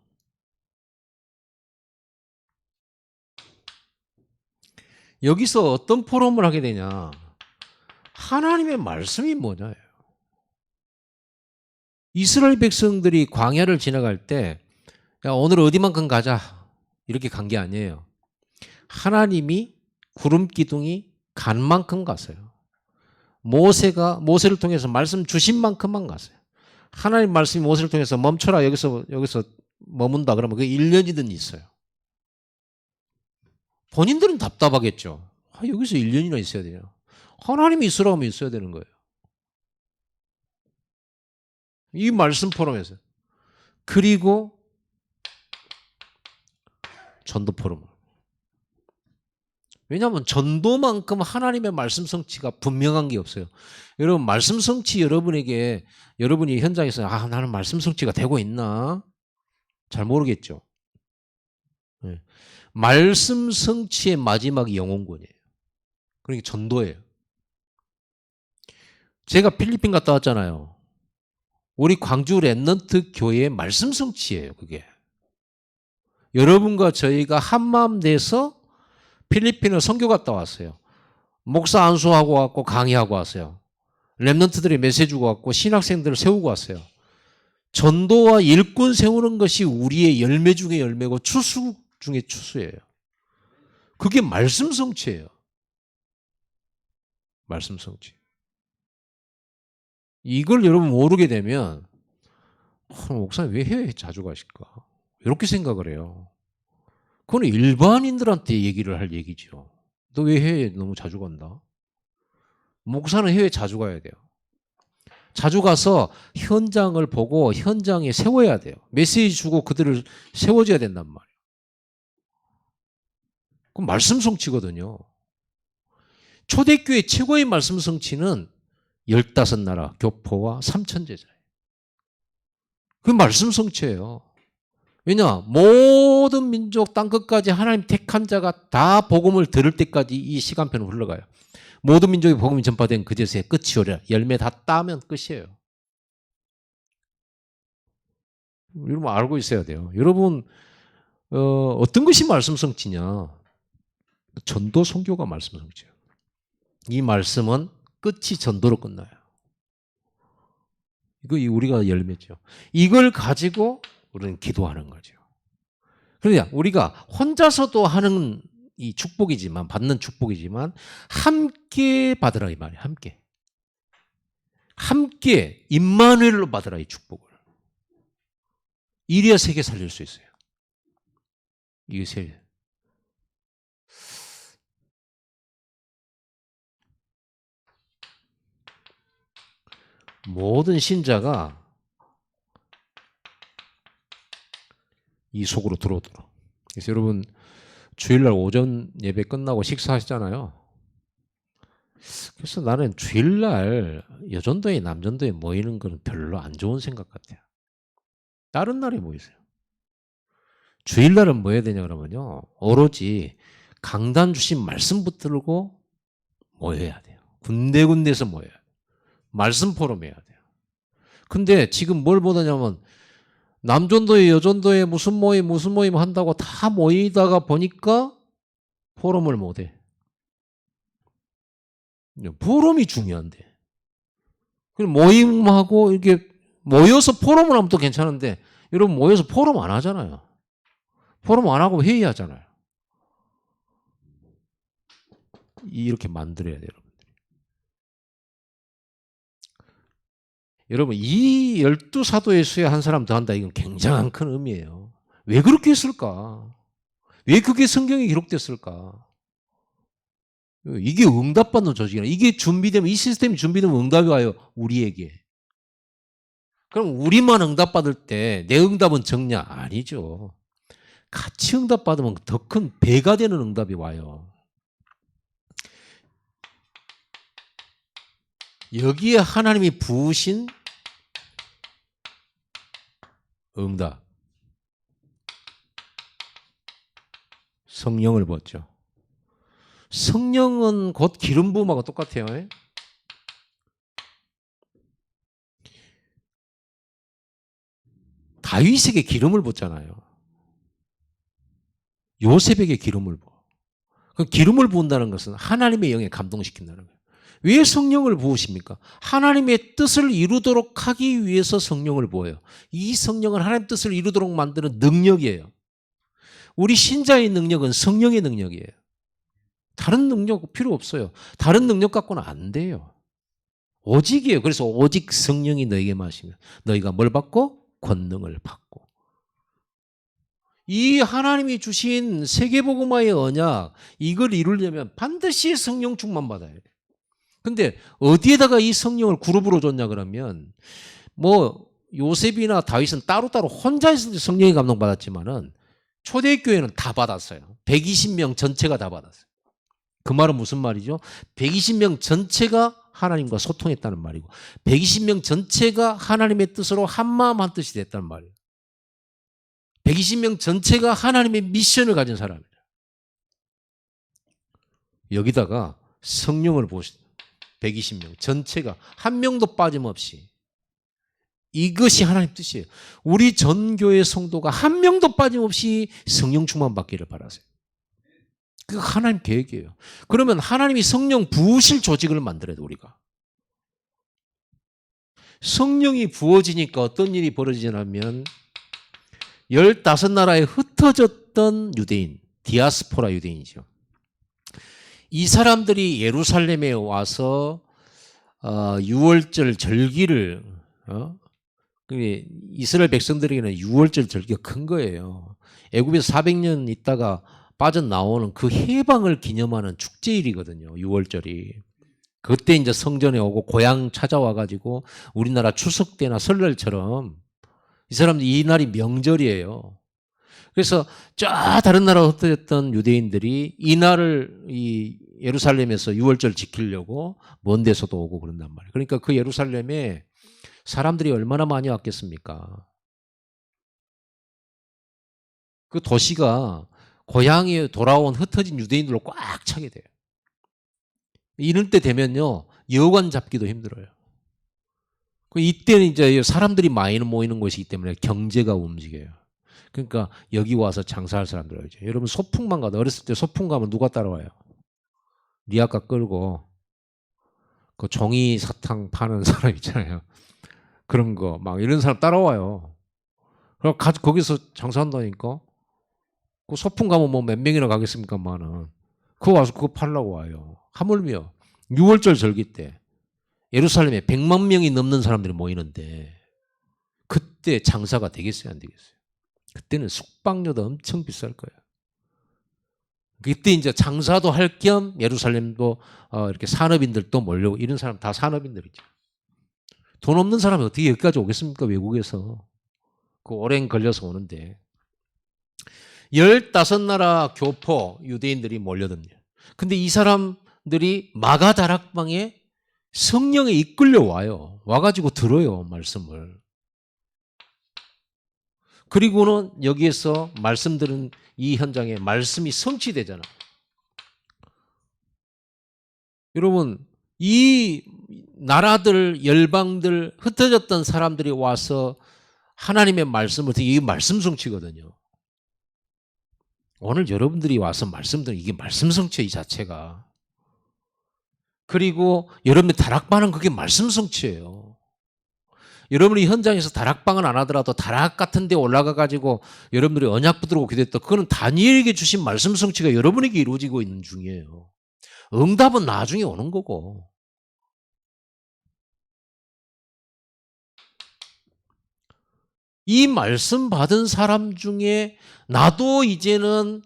여기서 어떤 포럼을 하게 되냐. 하나님의 말씀이 뭐냐예요. 이스라엘 백성들이 광야를 지나갈 때 야, 오늘 어디만큼 가자 이렇게 간 게 아니에요. 하나님이 구름 기둥이 간 만큼 갔어요. 모세를 통해서 말씀 주신 만큼만 갔어요. 하나님 말씀이 모세를 통해서 멈춰라 여기서 머문다 그러면 그게 1년이든 있어요. 본인들은 답답하겠죠. 여기서 1년이나 있어야 돼요. 하나님이 있으라고 하면 있어야 되는 거예요. 이 말씀 포럼에서. 그리고 전도 포럼. 왜냐하면 전도만큼 하나님의 말씀 성취가 분명한 게 없어요. 여러분 말씀 성취 여러분이 현장에서 나는 말씀 성취가 되고 있나? 잘 모르겠죠. 네. 말씀 성취의 마지막이 영혼권이에요. 그러니까 전도예요. 제가 필리핀 갔다 왔잖아요. 우리 광주 랩넌트 교회의 말씀 성취예요. 그게. 여러분과 저희가 한마음 돼서 필리핀을 선교 갔다 왔어요. 목사 안수하고 왔고 강의하고 왔어요. 랩넌트들이 메시지 주고 왔고 신학생들을 세우고 왔어요. 전도와 일꾼 세우는 것이 우리의 열매 중에 열매고 추수 중에 추수예요. 그게 말씀 성취예요. 말씀 성취. 이걸 여러분 모르게 되면 목사님 왜 해외에 자주 가실까? 이렇게 생각을 해요. 그건 일반인들한테 얘기를 할 얘기죠. 너 왜 해외에 너무 자주 간다? 목사는 해외에 자주 가야 돼요. 자주 가서 현장을 보고 현장에 세워야 돼요. 메시지 주고 그들을 세워줘야 된단 말이에요. 그럼 말씀 성취거든요. 초대교회 최고의 말씀 성취는 15나라 교포와 3천제자예요. 그 말씀 성취예요. 왜냐? 모든 민족 땅끝까지 하나님 택한 자가 다 복음을 들을 때까지 이 시간표는 흘러가요. 모든 민족이 복음이 전파된 그제서야 끝이 오리라. 열매 다 따면 끝이에요. 여러분 알고 있어야 돼요. 여러분 어떤 것이 말씀 성취냐? 전도 선교가 말씀 성취예요. 이 말씀은 끝이 전도로 끝나요. 이거 우리가 열매죠. 이걸 가지고 우리는 기도하는 거죠. 그러냐 우리가 혼자서도 하는 이 축복이지만 받는 축복이지만 함께 받으라 이 말이에요. 함께 임마누엘로 받으라 이 축복을. 이래야 세계 살릴 수 있어요. 이게 세계. 모든 신자가 이 속으로 들어오도록. 그래서 여러분 주일날 오전 예배 끝나고 식사하시잖아요. 그래서 나는 주일날 여전도에 남전도에 모이는 건 별로 안 좋은 생각 같아요. 다른 날에 모이세요. 주일날은 뭐 해야 되냐 그러면요. 오로지 강단 주신 말씀 붙들고 모여야 돼요. 군데군데서 모여야 돼요. 말씀 포럼 해야 돼요. 근데 지금 뭘 보느냐면 남전도에 여전도에 무슨 모임 한다고 다 모이다가 보니까 포럼을 못해. 포럼이 중요한데. 모임하고 이렇게 모여서 포럼을 하면 또 괜찮은데 여러분 모여서 포럼 안 하잖아요. 포럼 안 하고 회의하잖아요. 이렇게 만들어야 돼요. 여러분들이. 여러분 이 12사도의 수에 한 사람 더한다 이건 굉장한 큰 의미예요. 왜 그렇게 했을까? 왜 그게 성경에 기록됐을까? 이게 응답받는 조직이야. 이게 준비되면 이 시스템이 준비되면 응답이 와요. 우리에게. 그럼 우리만 응답받을 때 내 응답은 적냐? 아니죠. 같이 응답받으면 더 큰 배가 되는 응답이 와요. 여기에 하나님이 부으신 응답. 성령을 부었죠. 성령은 곧 기름 부음하고 똑같아요. 다윗에게 기름을 붓잖아요. 요셉에게 기름을 부어. 그 기름을 부은다는 것은 하나님의 영에 감동시킨다는 거예요. 왜 성령을 부으십니까? 하나님의 뜻을 이루도록 하기 위해서 성령을 부어요. 이 성령은 하나님의 뜻을 이루도록 만드는 능력이에요. 우리 신자의 능력은 성령의 능력이에요. 다른 능력 필요 없어요. 다른 능력 갖고는 안 돼요. 오직이에요. 그래서 오직 성령이 너에게 마시면 너희가 뭘 받고? 권능을 받고. 이 하나님이 주신 세계복음화의 언약 이걸 이루려면 반드시 성령 충만 받아야 돼요. 근데 어디에다가 이 성령을 그룹으로 줬냐 그러면 뭐 요셉이나 다윗은 따로따로 혼자 있을 때 성령의 감동 받았지만은 초대교회는 다 받았어요. 120명 전체가 다 받았어요. 그 말은 무슨 말이죠? 120명 전체가 하나님과 소통했다는 말이고 120명 전체가 하나님의 뜻으로 한마음 한뜻이 됐다는 말이에요. 120명 전체가 하나님의 미션을 가진 사람이에요. 여기다가 성령을 보시죠. 120명 전체가 한 명도 빠짐없이. 이것이 하나님 뜻이에요. 우리 전교회 성도가 한 명도 빠짐없이 성령 충만 받기를 바라세요. 그거 하나님 계획이에요. 그러면 하나님이 성령 부으실 조직을 만들어야 돼 우리가. 성령이 부어지니까 어떤 일이 벌어지냐면 15나라에 흩어졌던 유대인, 디아스포라 유대인이죠. 이 사람들이 예루살렘에 와서 6월절 절기를 이스라엘 백성들에게는 6월절 절기가 큰 거예요. 애굽에서 400년 있다가 빠져나오는 그 해방을 기념하는 축제일이거든요. 6월절이. 그때 이제 성전에 오고 고향 찾아와 가지고 우리나라 추석 때나 설날처럼 이 사람들 이 날이 명절이에요. 그래서 저 다른 나라 흩어졌던 유대인들이 이 날을 이 예루살렘에서 6월절 지키려고 먼 데서도 오고 그런단 말이에요. 그러니까 그 예루살렘에 사람들이 얼마나 많이 왔겠습니까? 그 도시가 고향에 돌아온 흩어진 유대인들로 꽉 차게 돼요. 이럴 때 되면요, 여관 잡기도 힘들어요. 이때는 이제 사람들이 많이 모이는 곳이기 때문에 경제가 움직여요. 그러니까 여기 와서 장사할 사람들 알죠. 여러분 소풍만 가도 어렸을 때 소풍 가면 누가 따라와요? 리아카 끌고 그 종이 사탕 파는 사람 있잖아요. 그런 거 막 이런 사람 따라와요. 그럼 거기서 장사한다니까. 그 소풍 가면 뭐 몇 명이나 가겠습니까만은 그거 와서 그거 팔려고 와요. 하물며 6월절 절기 때 예루살렘에 100만 명이 넘는 사람들이 모이는데 그때 장사가 되겠어요, 안 되겠어요? 그때는 숙박료도 엄청 비쌀 거예요. 그때 이제 장사도 할 겸 예루살렘도 이렇게 산업인들도 몰려오고 이런 사람 다 산업인들이죠. 돈 없는 사람이 어떻게 여기까지 오겠습니까? 외국에서. 그 오랜 걸려서 오는데. 15나라 교포 유대인들이 몰려듭니다. 근데 이 사람들이 마가다락방에 성령에 이끌려 와요. 와가지고 들어요, 말씀을. 그리고는 여기에서 말씀들은 이 현장에 말씀이 성취되잖아. 여러분, 이 나라들, 열방들, 흩어졌던 사람들이 와서 하나님의 말씀을 듣기, 이게 말씀 성취거든요. 오늘 여러분들이 와서 말씀 듣는 이게 말씀 성취 이 자체가. 그리고 여러분의 다락방은 그게 말씀 성취예요. 여러분이 현장에서 다락방은 안 하더라도 다락 같은 데 올라가 가지고 여러분들이 언약 붙들고 기도했다. 그거는 다니엘에게 주신 말씀 성취가 여러분에게 이루어지고 있는 중이에요. 응답은 나중에 오는 거고. 이 말씀 받은 사람 중에 나도 이제는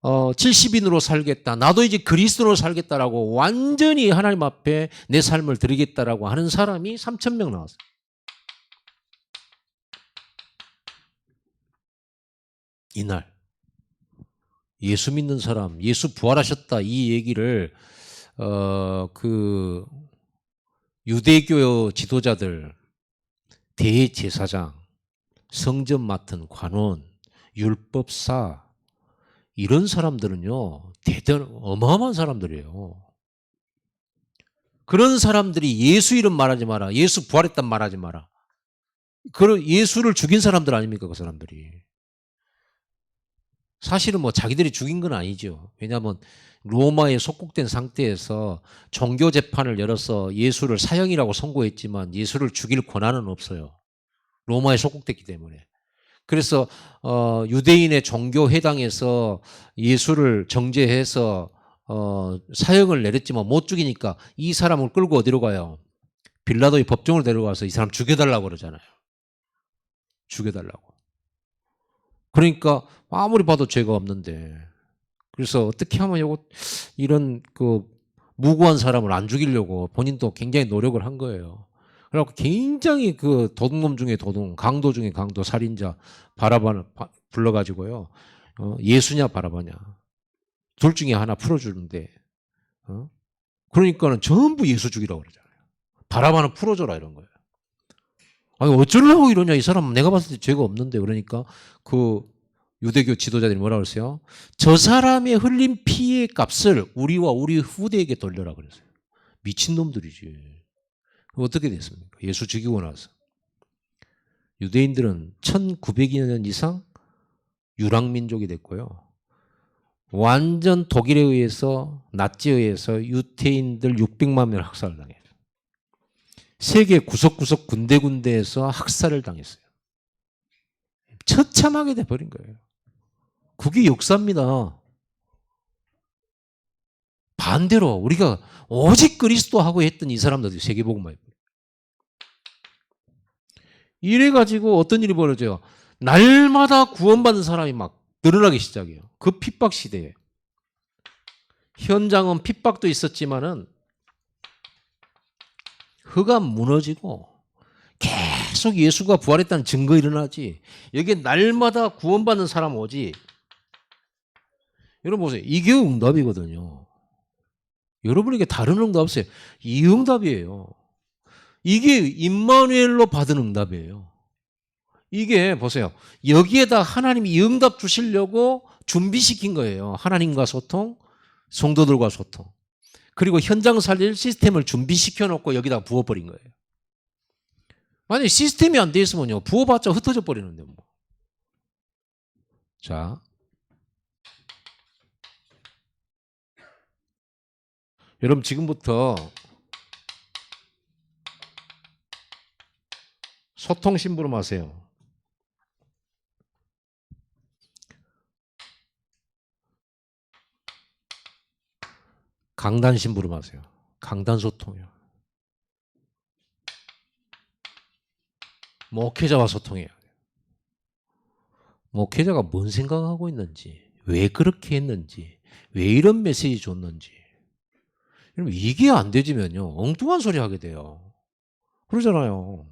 70인으로 살겠다. 나도 이제 그리스도로 살겠다라고 완전히 하나님 앞에 내 삶을 드리겠다라고 하는 사람이 3,000명 나왔어요. 이날 예수 믿는 사람, 예수 부활하셨다 이 얘기를 그 유대교 지도자들, 대제사장, 성전 맡은 관원, 율법사 이런 사람들은요 대단 어마어마한 사람들이에요. 그런 사람들이 예수 이름 말하지 마라, 예수 부활했단 말하지 마라. 그런 예수를 죽인 사람들 아닙니까 그 사람들이. 사실은 뭐 자기들이 죽인 건 아니죠. 왜냐하면 로마에 속국된 상태에서 종교 재판을 열어서 예수를 사형이라고 선고했지만 예수를 죽일 권한은 없어요. 로마에 속국됐기 때문에. 그래서 유대인의 종교 회당에서 예수를 정죄해서 사형을 내렸지만 못 죽이니까 이 사람을 끌고 어디로 가요? 빌라도의 법정으로 데려가서 이 사람 죽여달라고 그러잖아요. 죽여달라고. 그러니까 아무리 봐도 죄가 없는데, 그래서 어떻게 하면 이런 그 무고한 사람을 안 죽이려고 본인도 굉장히 노력을 한 거예요. 그래갖고 굉장히 그 도둑놈 중에 도둑, 강도 중에 강도, 살인자 바라바를 불러가지고요. 예수냐 바라바냐 둘 중에 하나 풀어주는데, 그러니까는 전부 예수 죽이라고 그러잖아요. 바라바는 풀어줘라 이런 거예요. 아니 어쩌려고 이러냐, 이 사람 내가 봤을 때 죄가 없는데. 그러니까 그 유대교 지도자들이 뭐라고 그랬어요? 저 사람의 흘린 피의 값을 우리와 우리 후대에게 돌려라 그랬어요. 미친놈들이지. 어떻게 됐습니까? 예수 죽이고 나서 유대인들은 1900여 년 이상 유랑민족이 됐고요. 완전 독일에 의해서, 나치에 의해서 유태인들 600만 명 학살을 당했어요. 세계 구석구석 군데군데에서 학살을 당했어요. 처참하게 돼버린 거예요. 그게 역사입니다. 반대로 우리가 오직 그리스도하고 했던 이 사람들이 세계복음화예요. 이래가지고 어떤 일이 벌어져요? 날마다 구원받는 사람이 막 늘어나기 시작해요. 그 핍박 시대에. 현장은 핍박도 있었지만은 흑암 무너지고 계속 예수가 부활했다는 증거 일어나지. 여기에 날마다 구원받는 사람 오지. 여러분 보세요. 이게 응답이거든요. 여러분에게 다른 응답 없어요. 이 응답이에요. 이게 임마누엘로 받은 응답이에요. 이게 보세요. 여기에다 하나님이 이 응답 주시려고 준비시킨 거예요. 하나님과 소통, 성도들과 소통. 그리고 현장 살릴 시스템을 준비시켜 놓고 여기다 부어버린 거예요. 만약에 시스템이 안 돼 있으면요, 부어봤자 흩어져 버리는데 뭐. 자, 여러분 지금부터 소통 심부름 하세요. 강단 심부름 하세요. 강단 소통이요. 목회자와 소통해야 돼요. 목회자가 뭔 생각하고 있는지, 왜 그렇게 했는지, 왜 이런 메시지 줬는지. 여러분 이게 안 되지면요, 엉뚱한 소리 하게 돼요. 그러잖아요.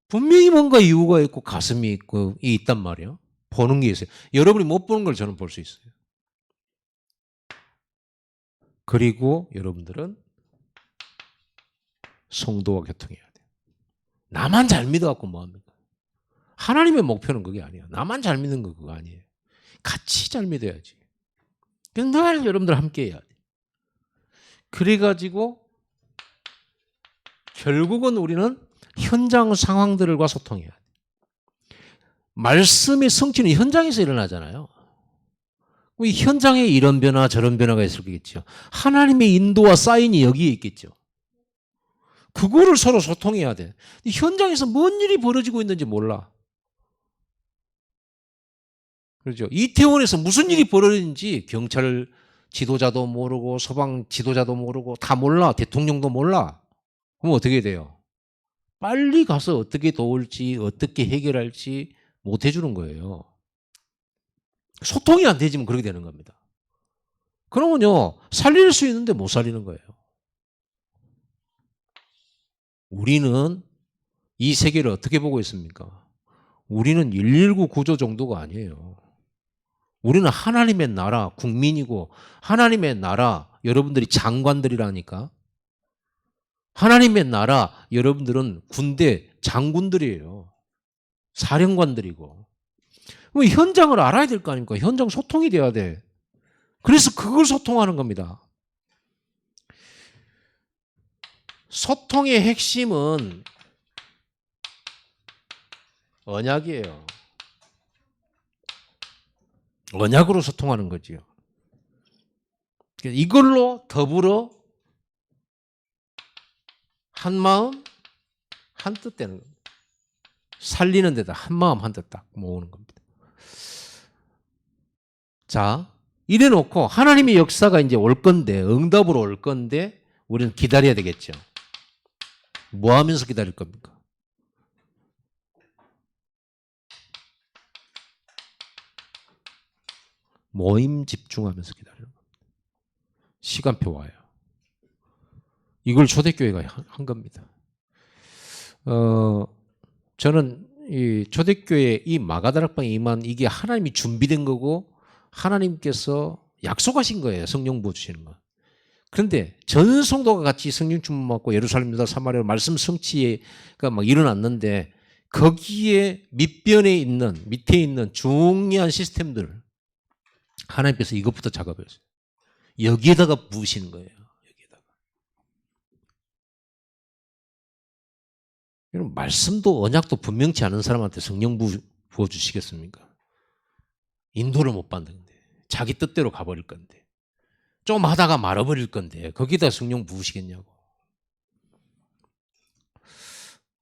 분명히 뭔가 이유가 있고 가슴이 있고 있단 말이에요. 보는 게 있어요. 여러분이 못 보는 걸 저는 볼 수 있어요. 그리고 여러분들은 성도와 교통해야 돼요. 나만 잘 믿어갖고 뭐합니까? 하나님의 목표는 그게 아니에요. 나만 잘 믿는 거 그거 아니에요. 같이 잘 믿어야지. 늘 여러분들 함께 해야 돼요. 그래가지고 결국은 우리는 현장 상황들과 소통해야 돼요. 말씀의 성취는 현장에서 일어나잖아요. 이 현장에 이런 변화 저런 변화가 있을 거겠죠. 하나님의 인도와 사인이 여기에 있겠죠. 그거를 서로 소통해야 돼. 현장에서 뭔 일이 벌어지고 있는지 몰라. 그렇죠. 이태원에서 무슨 일이 벌어지는지 경찰 지도자도 모르고 소방 지도자도 모르고 다 몰라. 대통령도 몰라. 그럼 어떻게 돼요? 빨리 가서 어떻게 도울지 어떻게 해결할지 못 해주는 거예요. 소통이 안 되지만 그렇게 되는 겁니다. 그러면요 살릴 수 있는데 못 살리는 거예요. 우리는 이 세계를 어떻게 보고 있습니까? 우리는 119 구조 정도가 아니에요. 우리는 하나님의 나라 국민이고 하나님의 나라 여러분들이 장관들이라니까. 하나님의 나라 여러분들은 군대 장군들이에요. 사령관들이고. 그럼 현장을 알아야 될 거 아닙니까? 현장 소통이 돼야 돼. 그래서 그걸 소통하는 겁니다. 소통의 핵심은 언약이에요. 언약으로 소통하는 거지요. 이걸로 더불어 한 마음 한 뜻 되는 겁니다. 살리는 데다 한 마음 한 뜻 딱 모으는 겁니다. 자, 이래 놓고 하나님의 역사가 이제 올 건데 응답으로 올 건데 우리는 기다려야 되겠죠. 뭐 하면서 기다릴 겁니까? 모임 집중하면서 기다리는 겁니다. 시간표 와요. 이걸 초대교회가 한 겁니다. 저는 이 초대교회 이 마가다락방에 임한 이게 하나님이 준비된 거고 하나님께서 약속하신 거예요. 성령 부어주시는 거. 그런데 전 성도가 같이 성령 충만 받고 예루살렘 유다 사마리아 말씀 성취가 막 일어났는데 거기에 밑변에 있는 밑에 있는 중요한 시스템들 하나님께서 이것부터 작업했어요. 여기에다가 부으시는 거예요. 여기에다가. 여러분 말씀도 언약도 분명치 않은 사람한테 성령 부어주시겠습니까? 인도를 못 받는데 자기 뜻대로 가버릴 건데 좀 하다가 말아버릴 건데 거기다 성령 부으시겠냐고.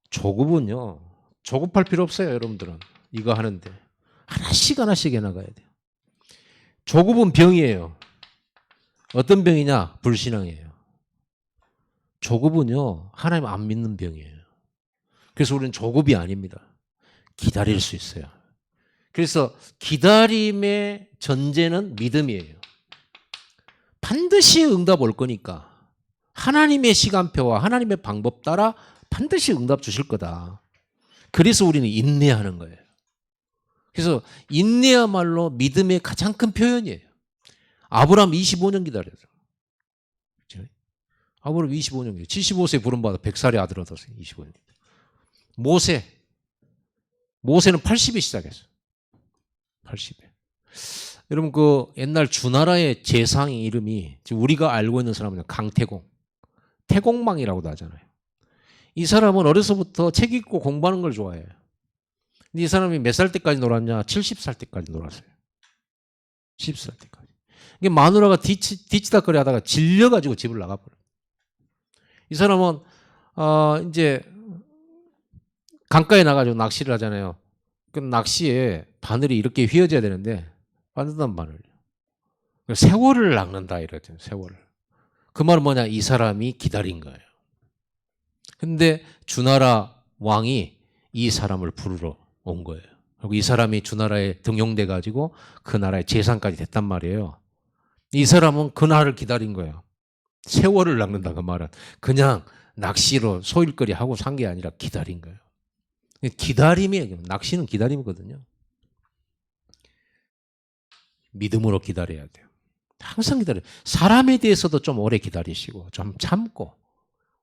조급은요. 조급할 필요 없어요. 여러분들은. 이거 하는데 하나씩 하나씩 해나가야 돼요. 조급은 병이에요. 어떤 병이냐? 불신앙이에요. 조급은요. 하나님 안 믿는 병이에요. 그래서 우리는 조급이 아닙니다. 기다릴 수 있어요. 그래서 기다림의 전제는 믿음이에요. 반드시 응답 올 거니까 하나님의 시간표와 하나님의 방법 따라 반드시 응답 주실 거다. 그래서 우리는 인내하는 거예요. 그래서 인내야말로 믿음의 가장 큰 표현이에요. 아브라함 25년 기다렸어요. 아브라함 25년 기다렸어요. 75세에 부름받아 100살의 아들 얻었어요. 25년. 모세는 80에 시작했어요. 80에. 여러분 그 옛날 주나라의 제상의 이름이 지금 우리가 알고 있는 사람은 강태공, 태공망이라고도 하잖아요. 이 사람은 어려서부터 책 읽고 공부하는 걸 좋아해요. 근데 이 사람이 몇 살 때까지 놀았냐? 70살 때까지 놀았어요. 70살 때까지. 이게 마누라가 뒤치다거리 하다가 질려가지고 집을 나가버려요. 이 사람은 이제 강가에 나가지고 낚시를 하잖아요. 그 낚시에 바늘이 이렇게 휘어져야 되는데 빠졌단 바늘. 세월을 낚는다 이러죠. 세월을. 그 말은 뭐냐? 이 사람이 기다린 거예요. 근데 주나라 왕이 이 사람을 부르러 온 거예요. 그리고 이 사람이 주나라에 등용돼 가지고 그 나라의 재상까지 됐단 말이에요. 이 사람은 그날을 기다린 거예요. 세월을 낚는다 그 말은. 그냥 낚시로 소일거리 하고 산 게 아니라 기다린 거예요. 기다림이에요. 낚시는 기다림이거든요. 믿음으로 기다려야 돼요. 항상 기다려요. 사람에 대해서도 좀 오래 기다리시고 좀 참고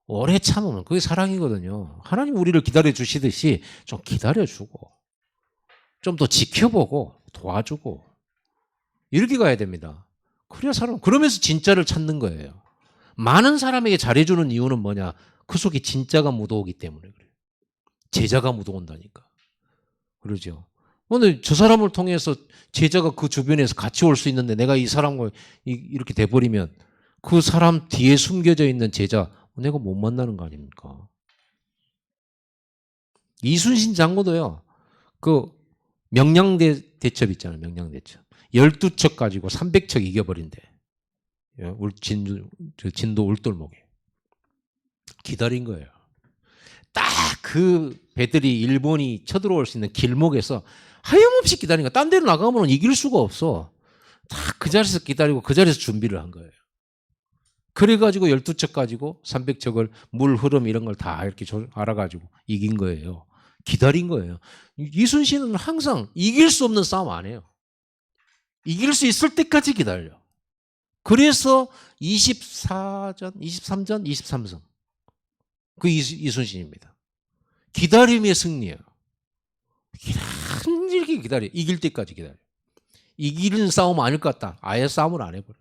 오래 참으면 그게 사랑이거든요. 하나님 우리를 기다려 주시듯이 좀 기다려주고 좀 더 지켜보고 도와주고 이렇게 가야 됩니다. 그래야 사람 그러면서 진짜를 찾는 거예요. 많은 사람에게 잘해주는 이유는 뭐냐? 그 속에 진짜가 묻어오기 때문에 그래요. 제자가 묻어온다니까. 그러죠. 오늘 저 사람을 통해서 제자가 그 주변에서 같이 올 수 있는데 내가 이 사람과 이렇게 돼버리면 그 사람 뒤에 숨겨져 있는 제자 내가 못 만나는 거 아닙니까? 이순신 장군도요. 그 명량대첩 있잖아요. 명량대첩. 12척 가지고 300척 이겨버린대. 진도 울돌목에. 기다린 거예요. 딱 그 배들이 일본이 쳐들어올 수 있는 길목에서 하염없이 기다리니까 딴 데로 나가면 이길 수가 없어. 다 그 자리에서 기다리고 그 자리에서 준비를 한 거예요. 그래가지고 12척 가지고 300척을 물 흐름 이런 걸 다 이렇게 알아가지고 이긴 거예요. 기다린 거예요. 이순신은 항상 이길 수 없는 싸움 안 해요. 이길 수 있을 때까지 기다려. 그래서 24전, 23전, 23승. 그 이순신입니다. 기다림의 승리예요. 힘들게 기다려. 이길 때까지 기다려. 이기는 싸움 아닐 것 같다. 아예 싸움을 안 해버려.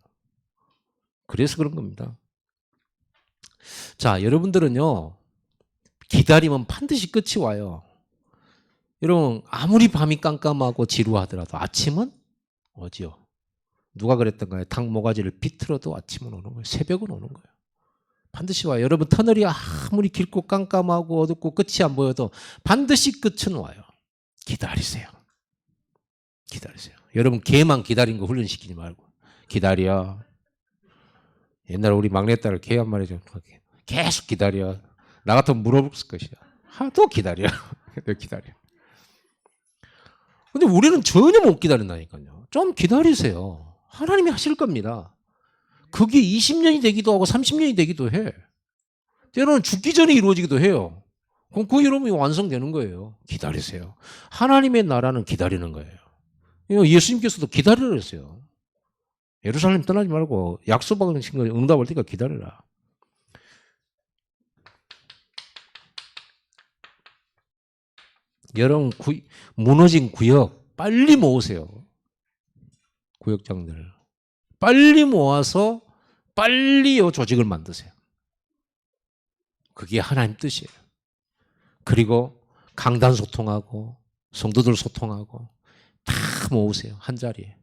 그래서 그런 겁니다. 자, 여러분들은요, 기다리면 반드시 끝이 와요. 여러분, 아무리 밤이 깜깜하고 지루하더라도 아침은 오지요. 누가 그랬던가요? 닭 모가지를 비틀어도 아침은 오는 거예요. 새벽은 오는 거예요. 반드시 와요. 여러분, 터널이 아무리 길고 깜깜하고 어둡고 끝이 안 보여도 반드시 끝은 와요. 기다리세요. 기다리세요. 여러분, 개만 기다린 거 훈련시키지 말고 기다려. 옛날에 우리 막내딸을 개 한 마리 좀 계속 기다려. 나 같으면 물어봤을 것이야. 또 기다려. 기다려. 근데 우리는 전혀 못 기다린다니까요. 좀 기다리세요. 하나님이 하실 겁니다. 그게 20년이 되기도 하고 30년이 되기도 해. 때로는 죽기 전에 이루어지기도 해요. 그럼 그 이름이 완성되는 거예요. 기다리세요. 하나님의 나라는 기다리는 거예요. 예수님께서도 기다리라 했어요. 예루살렘 떠나지 말고 약속받은 거 응답할 때까지 기다려라. 여러분, 무너진 구역 빨리 모으세요. 구역장들 빨리 모아서 빨리 요 조직을 만드세요. 그게 하나님 뜻이에요. 그리고 강단 소통하고 성도들 소통하고 다 모으세요. 한 자리에.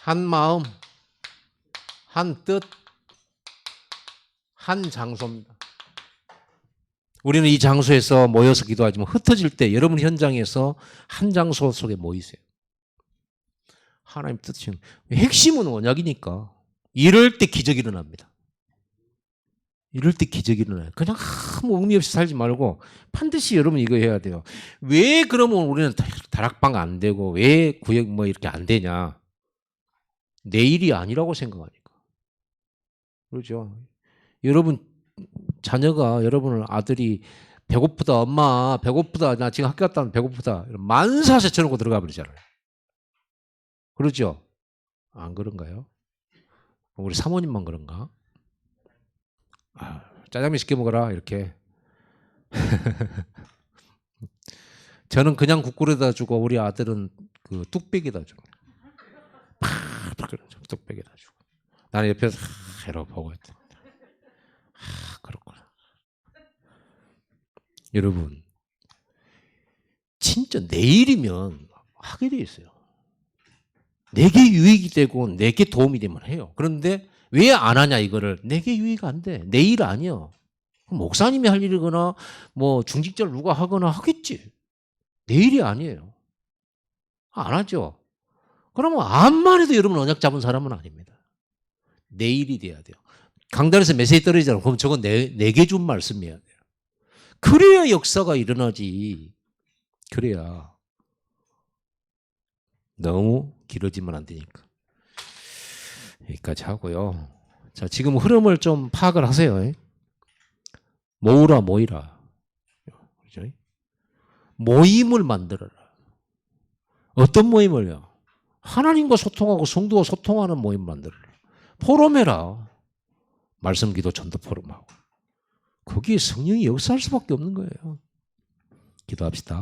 한 마음, 한 뜻, 한 장소입니다. 우리는 이 장소에서 모여서 기도하지만 흩어질 때 여러분 현장에서 한 장소 속에 모이세요. 하나님 뜻이 핵심은 언약이니까 이럴 때 기적이 일어납니다. 이럴 때 기적이 일어나요. 그냥 아무 의미 없이 살지 말고 반드시 여러분 이거 해야 돼요. 왜 그러면 우리는 다락방 안 되고 왜 구역 뭐 이렇게 안 되냐? 내 일이 아니라고 생각하니까. 그렇죠? 여러분 자녀가 여러분을 아들이 배고프다 엄마 배고프다 나 지금 학교 갔다 왔는데 배고프다 만사세 쳐놓고 들어가 버리잖아요. 그렇죠? 안 그런가요? 우리 사모님만 그런가? 짜장면 시켜 먹어라 이렇게. 저는 그냥 국물에다 주고 우리 아들은 그 뚝배기에다 주고 팍팍 뚝배기에다 주고 나는 옆에서 이러고 보고 있다. 그렇구나. 여러분 진짜 내일이면 하게 돼 있어요. 내게 유익이 되고 내게 도움이 되면 해요. 그런데 왜 안 하냐 이거를. 내게 유익 안 돼. 내 일 아니야. 목사님이 할 일이거나 뭐 중직자를 누가 하거나 하겠지. 내 일이 아니에요. 안 하죠. 그러면 암만 해도 여러분 언약 잡은 사람은 아닙니다. 내 일이 돼야 돼요. 강단에서 메시지 떨어지잖아. 그럼 저건 내게 준 말씀이어야 돼요. 그래야 역사가 일어나지. 그래야. 너무 길어지면 안 되니까. 여기까지 하고요. 자, 지금 흐름을 좀 파악을 하세요. 모으라 모이라. 그죠? 모임을 만들어라. 어떤 모임을요? 하나님과 소통하고 성도와 소통하는 모임 만들어라. 포럼해라. 말씀 기도 전도 포럼하고. 거기에 성령이 역사할 수밖에 없는 거예요. 기도합시다.